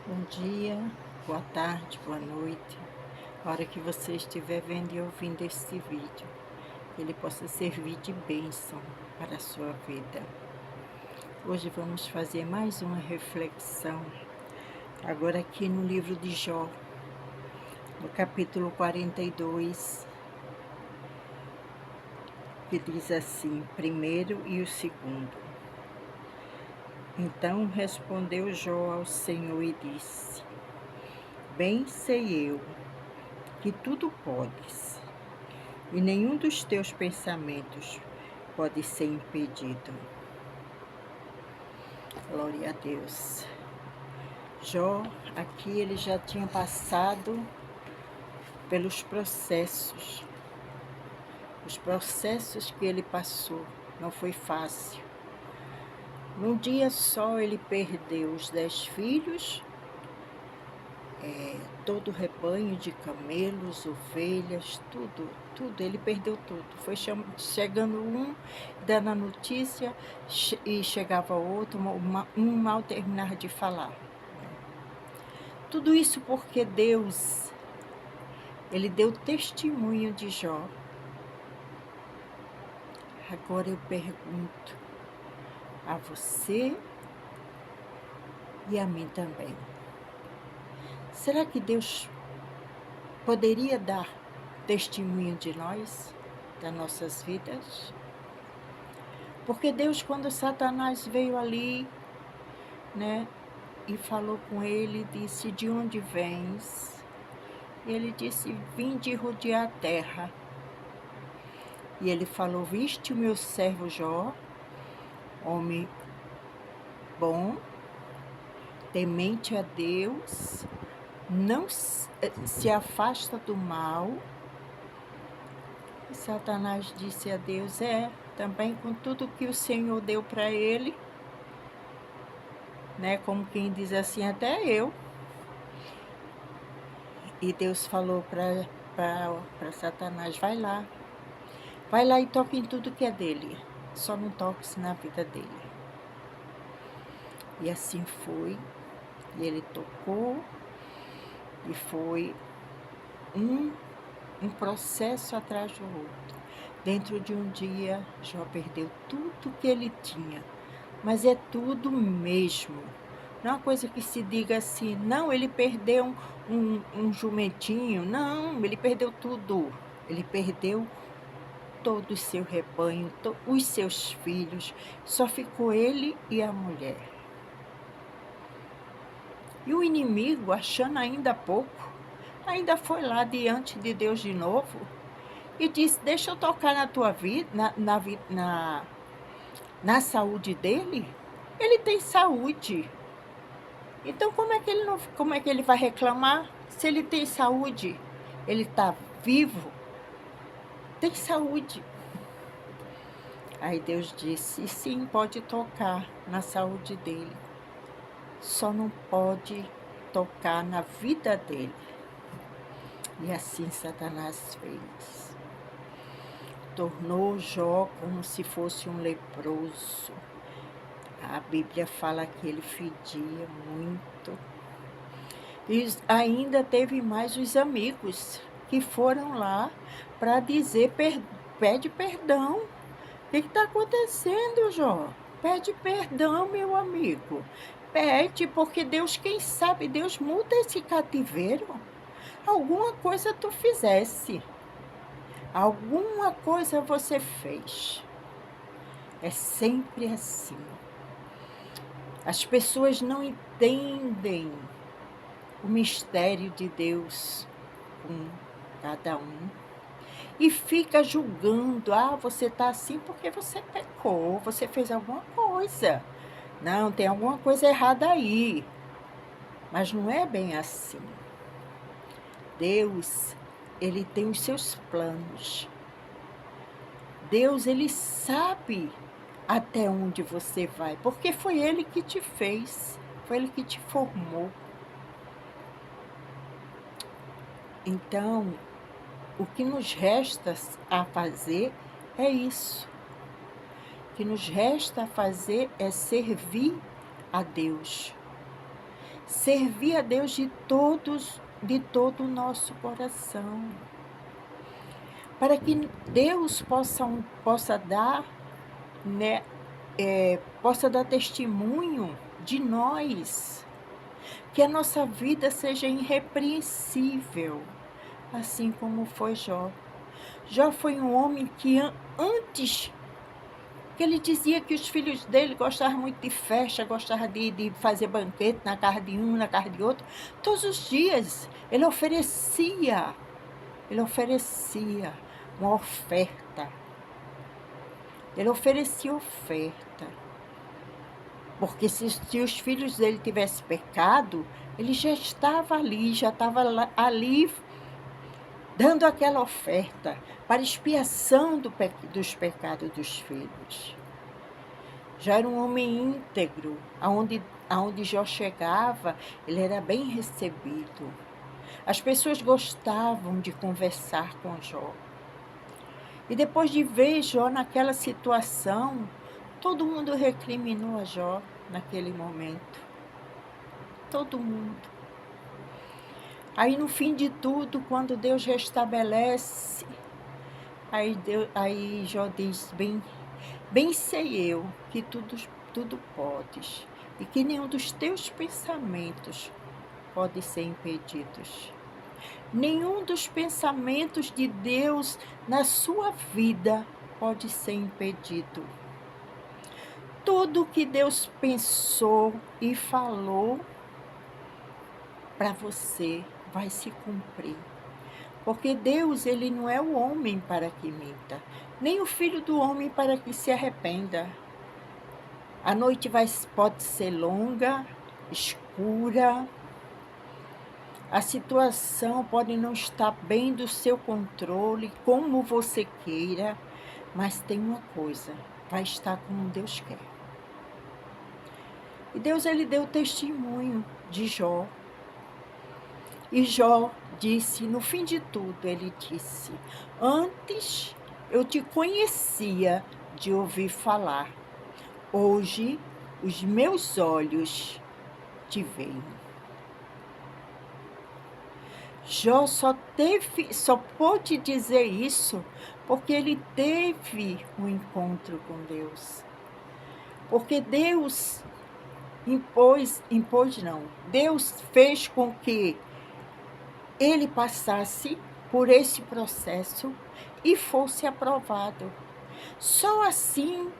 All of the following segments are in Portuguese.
Bom dia, boa tarde, boa noite. A hora que você estiver vendo e ouvindo este vídeo, que ele possa servir de bênção para a sua vida. Hoje vamos fazer mais uma reflexão, agora aqui no livro de Jó, no capítulo 42, que diz assim, primeiro e o segundo. Então respondeu Jó ao Senhor e disse: Bem sei eu que tudo podes, e nenhum dos teus pensamentos pode ser impedido. Glória a Deus. Jó, aqui ele já tinha passado pelos processos. Os processos que ele passou não foi fácil. Num dia só ele perdeu os 10 filhos, todo o rebanho de camelos, ovelhas, tudo, ele perdeu tudo. Foi chegando um, dando a notícia, e chegava outro, um mal terminava de falar. Tudo isso porque Deus, ele deu testemunho de Jó. Agora eu pergunto a você e a mim também. Será que Deus poderia dar testemunho de nós, das nossas vidas? Porque Deus, quando Satanás veio ali, né, e falou com ele, disse: de onde vens? E ele disse: vim de rodear a terra. E ele falou: viste o meu servo Jó, homem bom, temente a Deus, não se afasta do mal. E Satanás disse a Deus: também com tudo que o Senhor deu para ele, né, como quem diz assim, até eu. E Deus falou para Satanás: vai lá e toque em tudo que é dele, só não toque na vida dele. E assim foi, e ele tocou, e foi um processo atrás do outro. Dentro de um dia, Jó perdeu tudo que ele tinha, mas é tudo mesmo. Não é uma coisa que se diga assim, não, ele perdeu um jumentinho, não, ele perdeu tudo. Ele perdeu todo o seu rebanho, os seus filhos, só ficou ele e a mulher. E o inimigo, achando ainda pouco, ainda foi lá diante de Deus de novo e disse: deixa eu tocar na tua vida, na saúde dele. Ele tem saúde. Então como é que ele vai reclamar se ele tem saúde? Ele está vivo, tem saúde. Aí Deus disse: e sim, pode tocar na saúde dele, só não pode tocar na vida dele. E assim Satanás fez. Tornou Jó como se fosse um leproso. A Bíblia fala que ele fedia muito. E ainda teve mais os amigos que foram lá para dizer: pede perdão. O que está acontecendo, Jó? Pede perdão, meu amigo. Pede, porque Deus, quem sabe, Deus muda esse cativeiro. Alguma coisa tu fizesse. Alguma coisa você fez. É sempre assim. As pessoas não entendem o mistério de Deus com cada um. E fica julgando: você está assim porque você pecou, você fez alguma coisa. Não, tem alguma coisa errada aí. Mas não é bem assim. Deus, ele tem os seus planos. Deus, ele sabe até onde você vai, porque foi ele que te fez, foi ele que te formou. Então, o que nos resta a fazer é isso. O que nos resta a fazer é servir a Deus. servir a Deus de todo o nosso coração, para que Deus possa dar, né, possa dar testemunho de nós, que a nossa vida seja irrepreensível, assim como foi Jó. Jó foi um homem que antes, que ele dizia que os filhos dele gostavam muito de festa, gostavam de fazer banquete na casa de um, na casa de outro. Todos os dias ele oferecia uma oferta. Ele oferecia oferta. Porque se os filhos dele tivessem pecado, ele já estava ali dando aquela oferta para expiação dos pecados dos filhos. Já era um homem íntegro, aonde Jó chegava, ele era bem recebido. As pessoas gostavam de conversar com Jó. E depois de ver Jó naquela situação, todo mundo recriminou a Jó naquele momento. Todo mundo. Aí no fim de tudo, quando Deus restabelece, aí Jó diz, bem sei eu que tudo podes, e que nenhum dos teus pensamentos pode ser impedidos. Nenhum dos pensamentos de Deus na sua vida pode ser impedido. Tudo que Deus pensou e falou para você vai se cumprir. Porque Deus, ele não é o homem para que minta, nem o filho do homem para que se arrependa. A noite pode ser longa, escura, a situação pode não estar bem do seu controle, como você queira, mas tem uma coisa, vai estar como Deus quer. E Deus, ele deu testemunho de Jó. E Jó disse, no fim de tudo, ele disse, antes eu te conhecia de ouvir falar, hoje os meus olhos te veem. Jó só pôde dizer isso porque ele teve um encontro com Deus. Porque Deus Deus fez com que ele passasse por esse processo e fosse aprovado. Só assim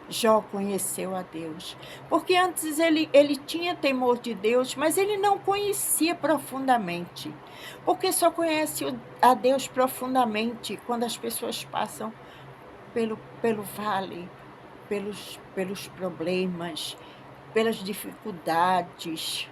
Jó conheceu a Deus, porque antes ele tinha temor de Deus, mas ele não conhecia profundamente, porque só conhece a Deus profundamente quando as pessoas passam pelo vale, pelos problemas, pelas dificuldades,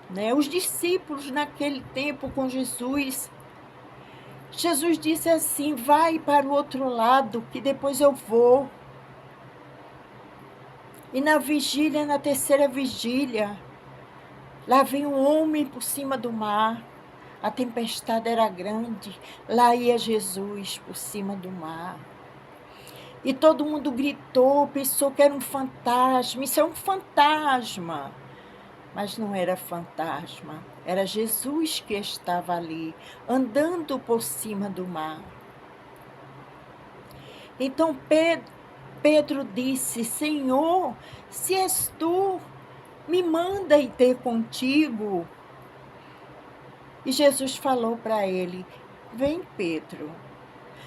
né? Os discípulos naquele tempo com Jesus disse assim, vai para o outro lado, que depois eu vou. E na terceira vigília, lá vem um homem por cima do mar. A tempestade era grande. Lá ia Jesus por cima do mar. E todo mundo gritou, pensou que era um fantasma. Isso é um fantasma. Mas não era fantasma. Era Jesus que estava ali, andando por cima do mar. Então Pedro disse, Senhor, se és tu, me manda ir ter contigo. E Jesus falou para ele, vem Pedro.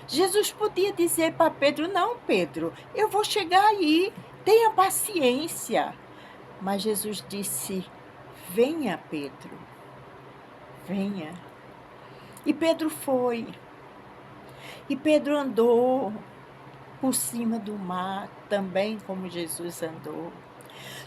Jesus podia dizer para Pedro, não Pedro, eu vou chegar aí, tenha paciência. Mas Jesus disse, venha Pedro, venha. E Pedro foi. E Pedro andou por cima do mar, também como Jesus andou.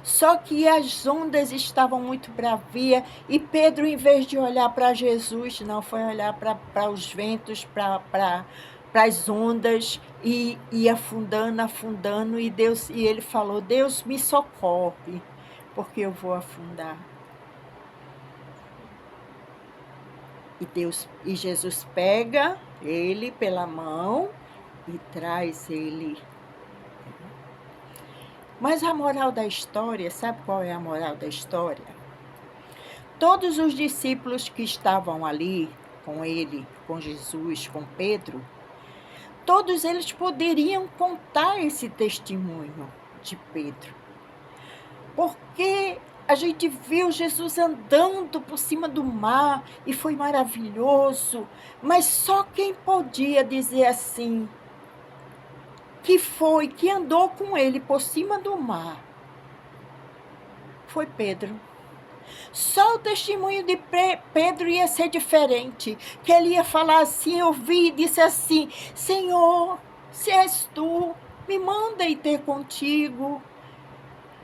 Só que as ondas estavam muito bravias e Pedro, em vez de olhar para Jesus, não, foi olhar para os ventos, para as ondas e afundando, e ele falou, Deus me socorre, porque eu vou afundar. E Jesus pega ele pela mão e traz ele. Mas a moral da história, sabe qual é a moral da história? Todos os discípulos que estavam ali com ele, com Jesus, com Pedro, todos eles poderiam contar esse testemunho de Pedro. Porque a gente viu Jesus andando por cima do mar e foi maravilhoso, mas só quem podia dizer assim, que andou com ele por cima do mar, foi Pedro. Só o testemunho de Pedro ia ser diferente, que ele ia falar assim, eu vi e disse assim, Senhor, se és tu, me manda ir ter contigo.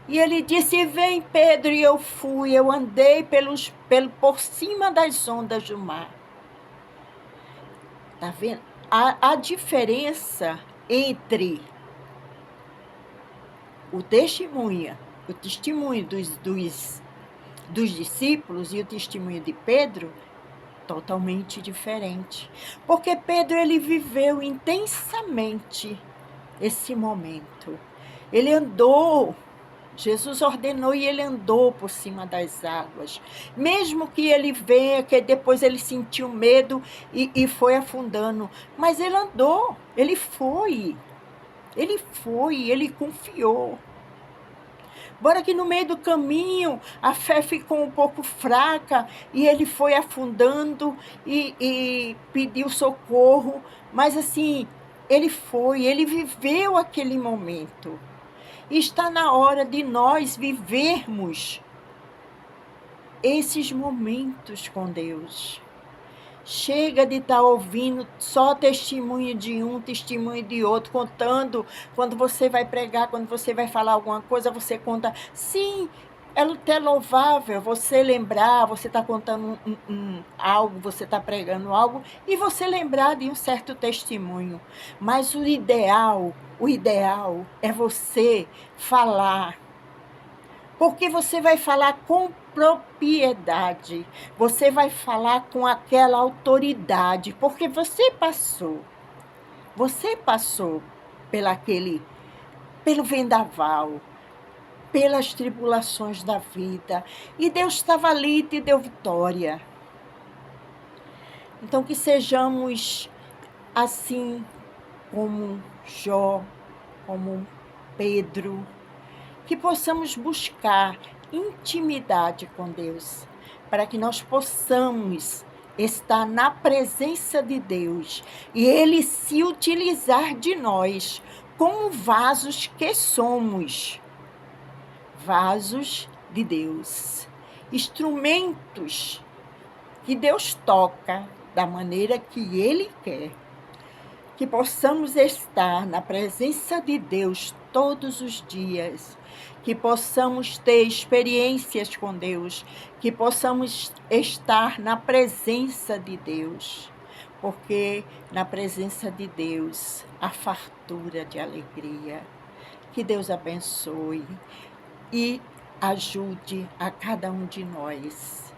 E ele disse, vem Pedro, e eu fui, eu andei por cima das ondas do mar. Tá vendo? A diferença entre o testemunho dos discípulos e o testemunho de Pedro, totalmente diferente. Porque Pedro, ele viveu intensamente esse momento. Ele andou, Jesus ordenou e ele andou por cima das águas. Mesmo que ele venha, que depois ele sentiu medo e foi afundando. Mas ele andou, ele foi, ele confiou. Bora que no meio do caminho a fé ficou um pouco fraca e ele foi afundando e pediu socorro. Mas assim, ele viveu aquele momento. E está na hora de nós vivermos esses momentos com Deus. Chega de estar ouvindo só testemunho de um, testemunho de outro, contando. Quando você vai pregar, quando você vai falar alguma coisa, você conta. Sim, é até louvável você lembrar, você está contando algo, você está pregando algo, e você lembrar de um certo testemunho. Mas o ideal é você falar. Porque você vai falar com propriedade, você vai falar com aquela autoridade, porque você passou pelo vendaval, pelas tribulações da vida, e Deus estava ali e te deu vitória. Então que sejamos assim como Jó, como Pedro, que possamos buscar intimidade com Deus, para que nós possamos estar na presença de Deus e Ele se utilizar de nós como vasos que somos, vasos de Deus, instrumentos que Deus toca da maneira que Ele quer. Que possamos estar na presença de Deus todos os dias, que possamos ter experiências com Deus, que possamos estar na presença de Deus, porque na presença de Deus há fartura de alegria. Que Deus abençoe e ajude a cada um de nós.